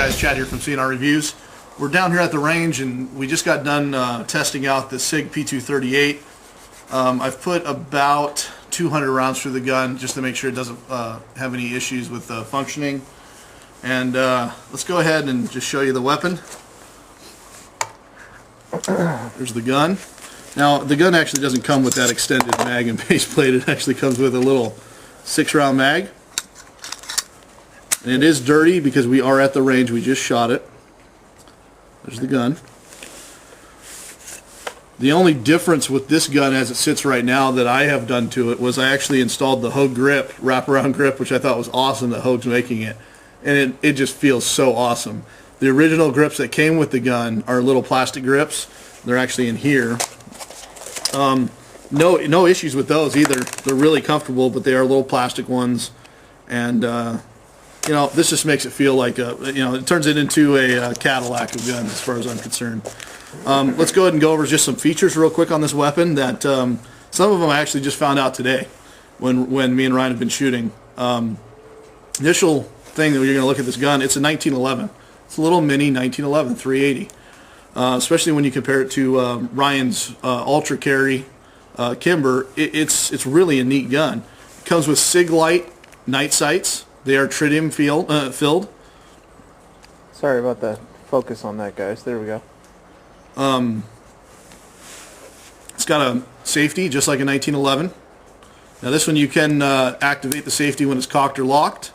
guys, Chad here from CNR Reviews. We're down here at the range and we just got done testing out the Sig P238. I've put about 200 rounds through the gun just to make sure it doesn't have any issues with functioning. And let's go ahead and just show you the weapon. There's the gun. Now the gun actually doesn't come with that extended mag and base plate. It actually comes with a little 6-round mag. And it is dirty because we are at the range. We just shot it. There's the gun. The only difference with this gun as it sits right now that I have done to it was I actually installed the Hogue grip, wraparound grip, which I thought was awesome that Hogue's making it. And it just feels so awesome. The original grips that came with the gun are little plastic grips. They're actually in here. No issues with those either. They're really comfortable, but they are little plastic ones. And you know, this just makes it feel like it turns it into a Cadillac of guns as far as I'm concerned. Let's go ahead and go over just some features real quick on this weapon that some of them I actually just found out today when me and Ryan have been shooting. Initial thing that you're going to look at this gun, it's a 1911. It's a little mini 1911 380. Especially when you compare it to Ryan's Ultra Carry Kimber, it's really a neat gun. It comes with Sig Light night sights. They are tritium filled. Sorry about the focus on that, guys. There we go. It's got a safety just like a 1911. Now this one you can activate the safety when it's cocked or locked.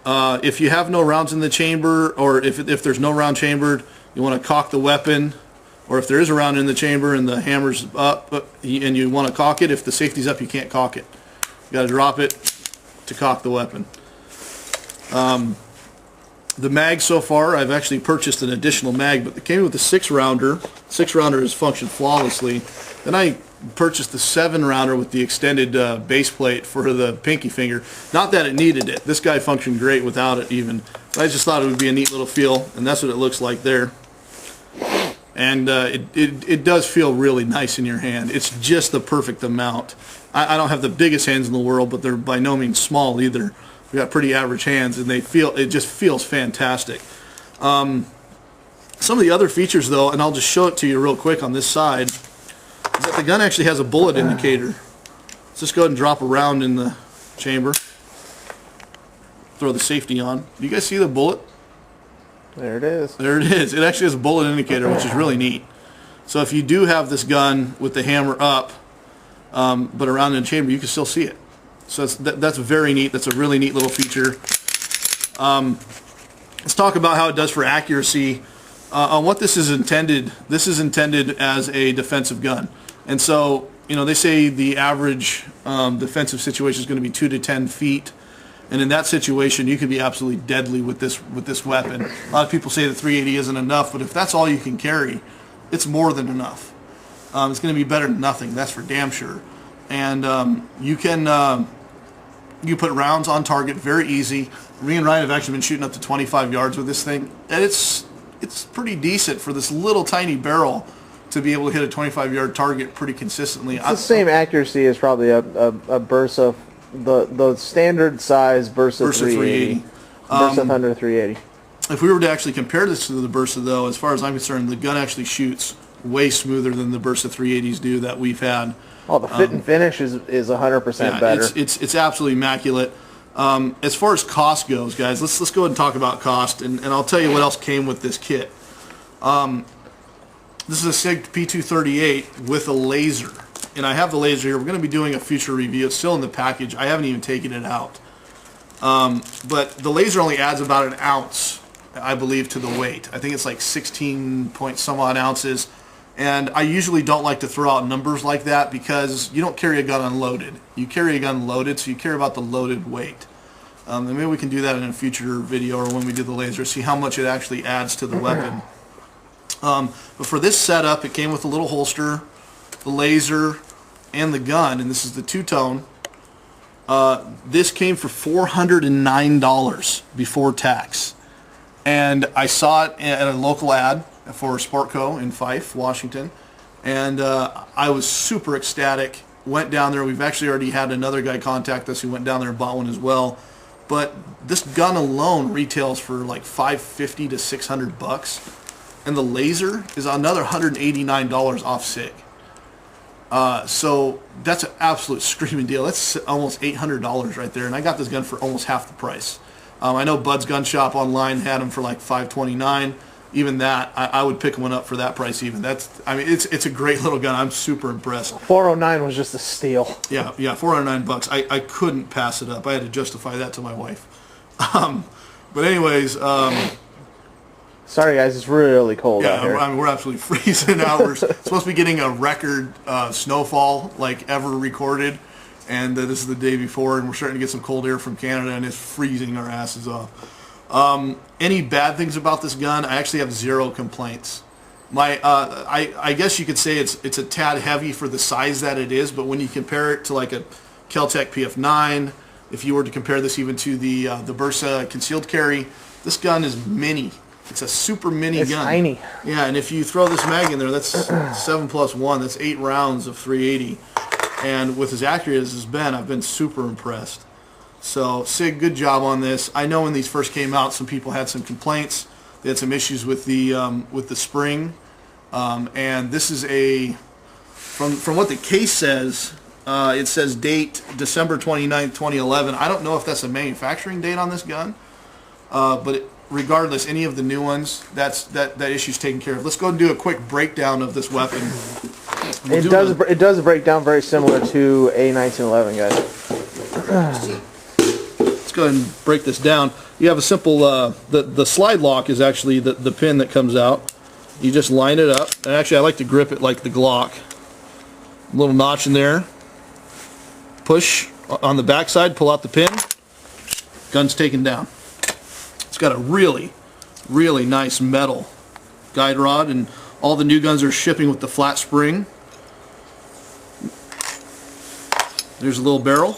If you have no rounds in the chamber, or if there's no round chambered, you want to cock the weapon, or if there is a round in the chamber and the hammer's up and you want to cock it, if the safety's up you can't cock it. You got to drop it to cock the weapon. The mag so far, I've actually purchased an additional mag, but it came with the 6-rounder. 6-rounder has functioned flawlessly. Then I purchased the 7-rounder with the extended base plate for the pinky finger. Not that it needed it. This guy functioned great without it even. But I just thought it would be a neat little feel, and that's what it looks like there. And it does feel really nice in your hand. It's just the perfect amount. I don't have the biggest hands in the world, but they're by no means small either. We got pretty average hands, and it just feels fantastic. Some of the other features, though, and I'll just show it to you real quick on this side, is that the gun actually has a bullet indicator. Let's just go ahead and drop a round in the chamber. Throw the safety on. Do you guys see the bullet? There it is. There it is. It actually has a bullet indicator, which is really neat. So if you do have this gun with the hammer up, but around in the chamber, you can still see it. So that's very neat. That's a really neat little feature. Let's talk about how it does for accuracy. On what this is intended as a defensive gun. And so, they say the average defensive situation is going to be 2 to 10 feet. And in that situation, you can be absolutely deadly with this weapon. A lot of people say the 380 isn't enough, but if that's all you can carry, it's more than enough. It's going to be better than nothing. That's for damn sure. And you put rounds on target very easy. Me and Ryan have actually been shooting up to 25 yards with this thing, and it's pretty decent for this little tiny barrel to be able to hit a 25-yard target pretty consistently. It's the same accuracy as probably a Bursa, the standard size Bursa 380. Bursa Thunder 380. If we were to actually compare this to the Bursa, though, as far as I'm concerned, the gun actually shoots way smoother than the Bursa 380s do that we've had. Oh, the fit and finish is 100% better. It's absolutely immaculate. As far as cost goes, guys, let's go ahead and talk about cost, and I'll tell you what else came with this kit. This is a Sig P238 with a laser, and I have the laser here. We're going to be doing a future review. It's still in the package. I haven't even taken it out. But the laser only adds about an ounce, I believe, to the weight. I think it's like 16 point some odd ounces. And I usually don't like to throw out numbers like that because you don't carry a gun unloaded. You carry a gun loaded, so you care about the loaded weight. And maybe we can do that in a future video or when we do the laser, see how much it actually adds to the weapon. But for this setup, it came with a little holster, the laser, and the gun. And this is the two-tone. This came for $409 before tax. And I saw it at a local ad for Sportco in Fife, Washington, and I was super ecstatic. Went down there. We've actually already had another guy contact us who went down there and bought one as well. but this gun alone retails for like $550 to $600, and the laser is another $189 off Sig. So that's an absolute screaming deal. That's almost $800 right there, and I got this gun for almost half the price. I know Bud's Gun Shop online had them for like $529. Even that, I would pick one up for that price. Even I mean, it's a great little gun. I'm super impressed. $409 was just a steal. Yeah, $409. I couldn't pass it up. I had to justify that to my wife. But anyways, sorry guys, it's really cold out here. I mean, we're absolutely freezing out. We're supposed to be getting a record snowfall like ever recorded, and this is the day before, and we're starting to get some cold air from Canada, and it's freezing our asses off. Any bad things about this gun? I actually have zero complaints. I guess you could say it's a tad heavy for the size that it is, but when you compare it to like a Kel-Tec PF9, if you were to compare this even to the Bersa concealed carry, this gun is mini. It's a super mini gun. It's tiny. Yeah, and if you throw this mag in there, that's 7+1. That's 8 rounds of 380. And with as accurate as it's been, I've been super impressed. So, Sig, good job on this. I know when these first came out, some people had some complaints. They had some issues with the spring. And this is from what the case says, it says date December 29th, 2011. I don't know if that's a manufacturing date on this gun. But regardless, any of the new ones, that issue's taken care of. Let's go and do a quick breakdown of this weapon. It does break down very similar to a 1911, guys. Let's go ahead and break this down. You have a simple, the slide lock is actually the pin that comes out. You just line it up, and actually I like to grip it like the Glock. A little notch in there. Push on the back side, pull out the pin. Gun's taken down. It's got a really, really nice metal guide rod, and all the new guns are shipping with the flat spring. There's a little barrel.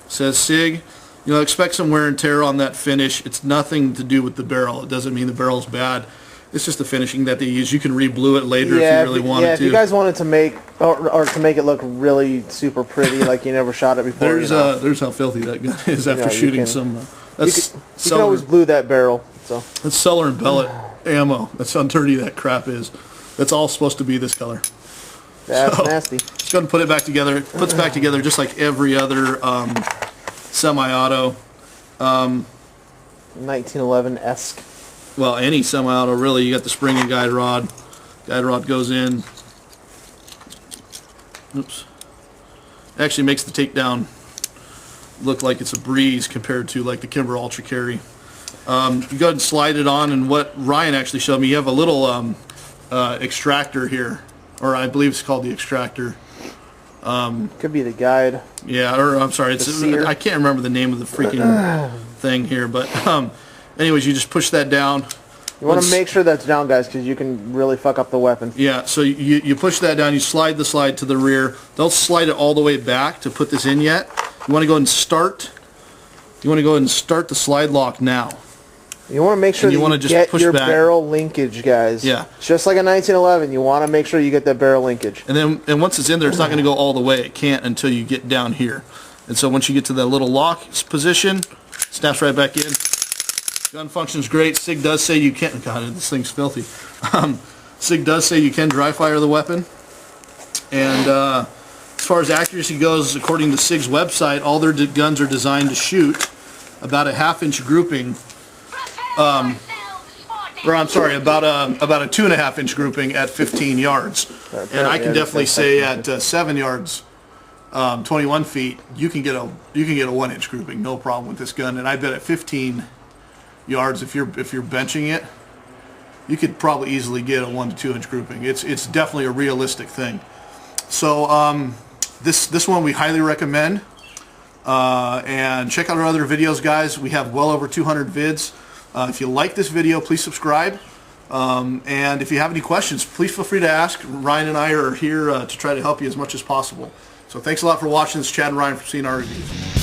Says Sig. You know, expect some wear and tear on that finish. It's nothing to do with the barrel. It doesn't mean the barrel's bad. It's just the finishing that they use. You can re-blue it later if you really wanted to. Yeah, if you guys wanted to make or to make it look really super pretty, like you never shot it before. There's how filthy that gun is after shooting some. You can always blue that barrel. So that's Cellar and pellet ammo. That's how dirty that crap is. That's all supposed to be this color. That's nasty. Let's go ahead and put it back together. It puts back together just like every other semi-auto. 1911-esque. Well, any semi-auto really. You got the spring and guide rod. Guide rod goes in. Oops. Actually makes the takedown look like it's a breeze compared to like the Kimber Ultra Carry. You go ahead and slide it on, and what Ryan actually showed me, you have a little extractor here, or I believe it's called the extractor. Could be the guide. Yeah, or I'm sorry, I can't remember the name of the freaking thing here, but anyways, you just push that down. You want to make sure that's down, guys, because you can really fuck up the weapon. Yeah, so you push that down, you slide the slide to the rear. Don't slide it all the way back to put this in yet. You want to go ahead and start. You want to go ahead and start the slide lock now. You want to make sure that you get your barrel linkage, guys. Yeah. Just like a 1911, you want to make sure you get that barrel linkage. And once it's in there, it's not going to go all the way. It can't until you get down here. And so once you get to that little lock position, snaps right back in. Gun functions great. Sig does say you can. God, this thing's filthy. Sig does say you can dry fire the weapon. And as far as accuracy goes, according to Sig's website, all their guns are designed to shoot about a half-inch grouping. Or I'm sorry, about a 2.5-inch grouping at 15 yards. And I can definitely say at 7 yards, 21 feet, you can get a 1-inch grouping, no problem with this gun. And I bet at 15 yards, if you're benching it, you could probably easily get a 1 to 2 inch grouping. It's definitely a realistic thing. So this one we highly recommend. And check out our other videos, guys. We have well over 200 vids. If you like this video, please subscribe. And if you have any questions, please feel free to ask. Ryan and I are here to try to help you as much as possible. So thanks a lot for watching. This is Chad and Ryan from Seeing Our Reviews.